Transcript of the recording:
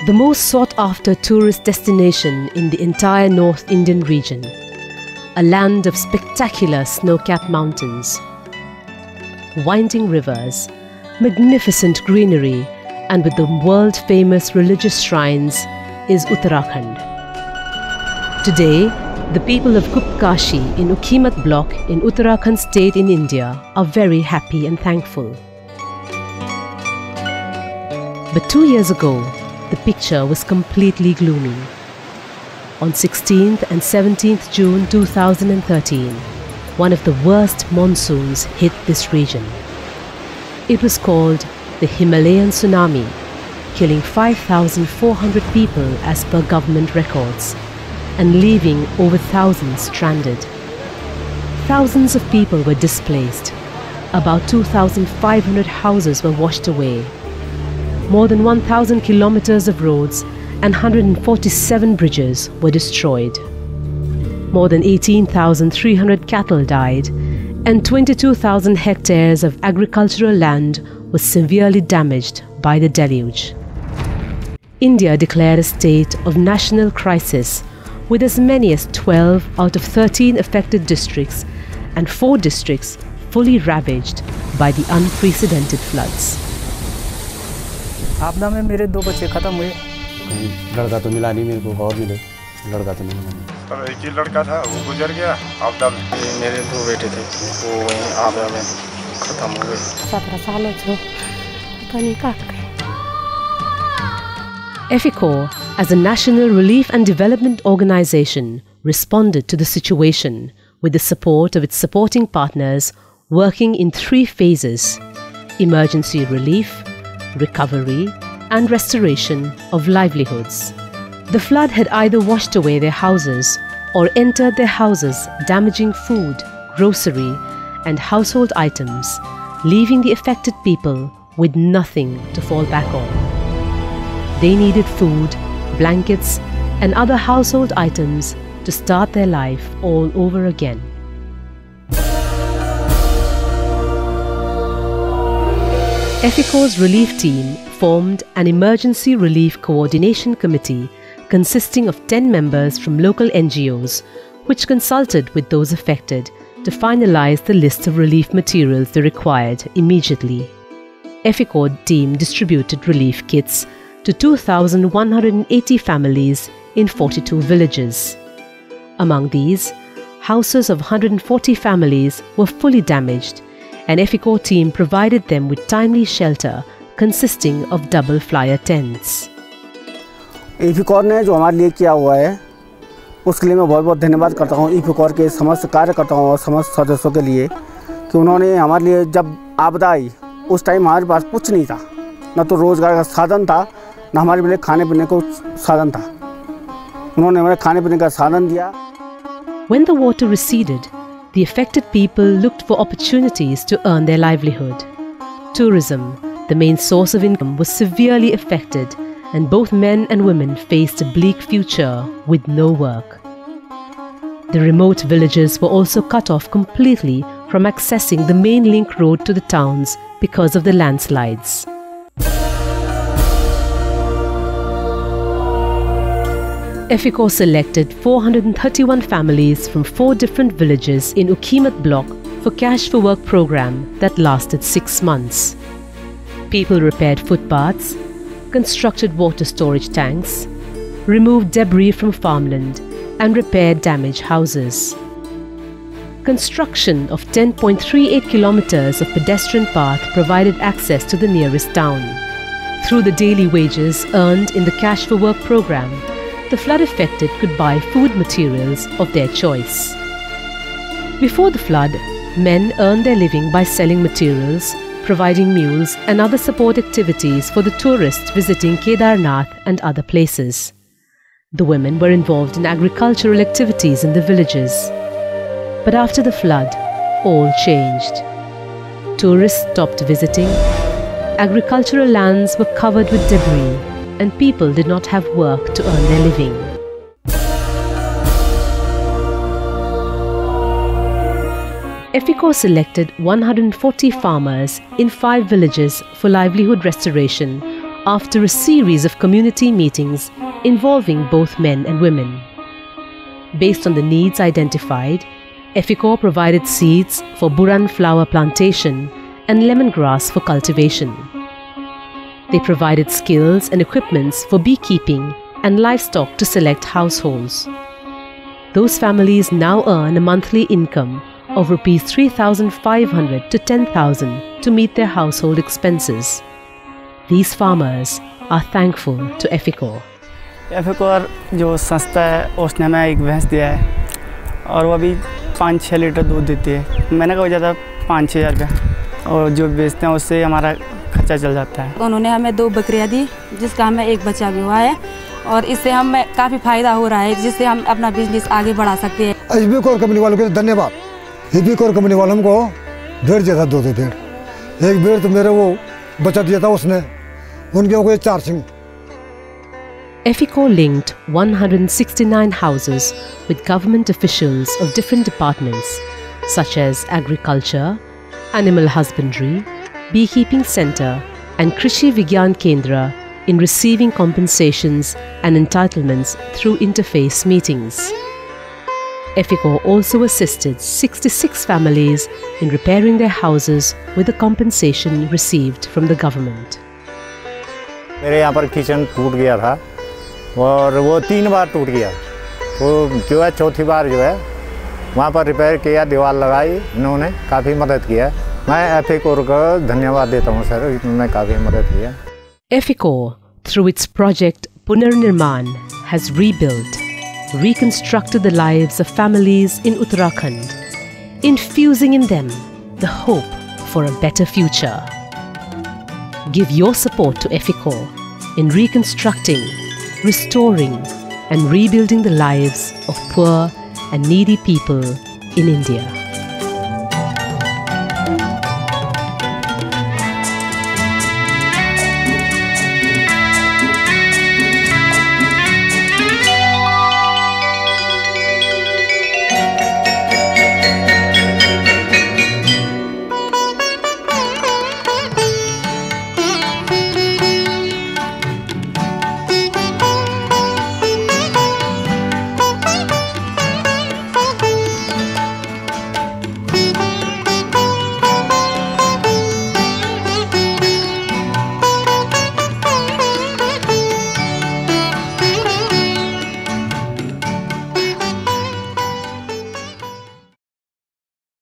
the most sought-after tourist destination in the entire North Indian region, a land of spectacular snow-capped mountains, winding rivers, magnificent greenery, and with the world-famous religious shrines is Uttarakhand. Today, the people of Kupkashi in Ukhimat block in Uttarakhand state in India are very happy and thankful. But 2 years ago, the picture was completely gloomy. On 16th and 17th June 2013, one of the worst monsoons hit this region. It was called the Himalayan tsunami, killing 5,400 people as per government records, and leaving over thousands stranded. Thousands of people were displaced. About 2,500 houses were washed away. More than 1,000 kilometers of roads and 147 bridges were destroyed. More than 18,300 cattle died, and 22,000 hectares of agricultural land was severely damaged by the deluge. India declared a state of national crisis, with as many as 12 out of 13 affected districts and 4 districts fully ravaged by the unprecedented floods. आपदा में मेरे 2 बच्चे खत्म हुए। लड़का तो मिला नहीं, मेरे को और मिले, लड़का तो नहीं मिला। पर एक ही लड़का था, वो गुजर गया आपदा में। मेरे 2 बेटे थे, वो वहीं आपदा में खत्म हो गए। 17 साल हो पता नहीं कहाँ गए। EFICOR, as a national relief and development organization, responded to the situation with the support of its supporting partners, working in 3 phases: emergency relief, recovery, and restoration of livelihoods. The flood had either washed away their houses or entered their houses, damaging food, grocery, and household items, leaving the affected people with nothing to fall back on. They needed food, blankets, and other household items to start their life all over again. EFICOR's relief team formed an emergency relief coordination committee consisting of 10 members from local NGOs, which consulted with those affected to finalize the list of relief materials they required immediately. EFICOR team distributed relief kits to 2,180 families in 42 villages. Among these, houses of 140 families were fully damaged, and EFICOR team provided them with timely shelter consisting of double flyer tents. EFICOR ने जो हमारे लिए किया हुआ है, उसके लिए मैं बहुत बहुत धन्यवाद करता हूँ EFICOR के समस्त कार्यकर्ताओं और समस्त सदस्यों के लिए कि उन्होंने हमारे लिए, जब आपदा आई उस टाइम हमारे पास कुछ नहीं था, न तो रोज़गार का साधन था, न हमारे लिए खाने पीने को साधन था। उन्होंने हमें खाने पीने का साधन दिया। When the water receded, the affected people looked for opportunities to earn their livelihood. Tourism, the main source of income, was severely affected, and both men and women faced a bleak future with no work. The remote villages were also cut off completely from accessing the main link road to the towns because of the landslides. EFICOR selected 431 families from 4 different villages in Ukhimat block for Cash for Work program that lasted 6 months. People repaired footpaths, constructed water storage tanks, removed debris from farmland, and repaired damaged houses. Construction of 10.38 kilometers of pedestrian path provided access to the nearest town. Through the daily wages earned in the Cash for Work program, the flood-affected could buy food materials of their choice. Before the flood, men earned their living by selling materials, providing meals and other support activities for the tourists visiting Kedarnath and other places. The women were involved in agricultural activities in the villages. But after the flood, all changed. Tourists stopped visiting, agricultural lands were covered with debris, and people did not have work to earn their living. EFICOR selected 140 farmers in 5 villages for livelihood restoration after a series of community meetings involving both men and women. Based on the needs identified, EFICOR provided seeds for Buran flower plantation and lemongrass for cultivation. They provided skills and equipments for beekeeping and livestock to select households. Those families now earn a monthly income of Rs 3,500 to 10,000 to meet their household expenses. These farmers are thankful to EFICOR. EFICOR जो संस्था है उसने हमें एक भैंस दिया है और वो अभी 5-6 लीटर दूध देती है। मैंने कहा ज़्यादा 5-6 हज़ार रुपये और जो बेचते हैं उससे हमारा खर्चा चल जाता है। उन्होंने हमें 2 बकरियां दी जिसका हमें 1 बच्चा भी हुआ है और इससे हमें काफ़ी फ़ायदा हो रहा है जिससे हम अपना बिजनेस आगे बढ़ा सकते हैं। EFICOR कंपनी वालों को धन्यवाद। EFICOR कंपनी वालों को भेड़ जैसा दूध भेड़, एक भेड़ तो मेरे वो बच्चा दिया था उसने, उनके कोई 4 Singh. EFICOR linked 169 houses with government officials of different departments such as agriculture, animal husbandry, beekeeping center and Krishi Vigyan Kendra in receiving compensations and entitlements through interface meetings. EFICOR also assisted 66 families in repairing their houses with the compensation received from the government. मेरे यहाँ पर kitchen टूट गया था और वो 3 बार टूट गया, तो जो है चौथी बार जो है वहाँ पर रिपेयर किया, दीवार लगाई, इन्होंने काफ़ी मदद किया। मैं EFICOR को धन्यवाद देता हूँ सर, इन्होंने काफ़ी मदद किया। EFICOR, through its project Punarnirman, has rebuilt, reconstructed the lives of families in Uttarakhand, infusing in them the hope for a better future. Give your support to EFICOR in reconstructing, restoring and rebuilding the lives of poor and needy people in India.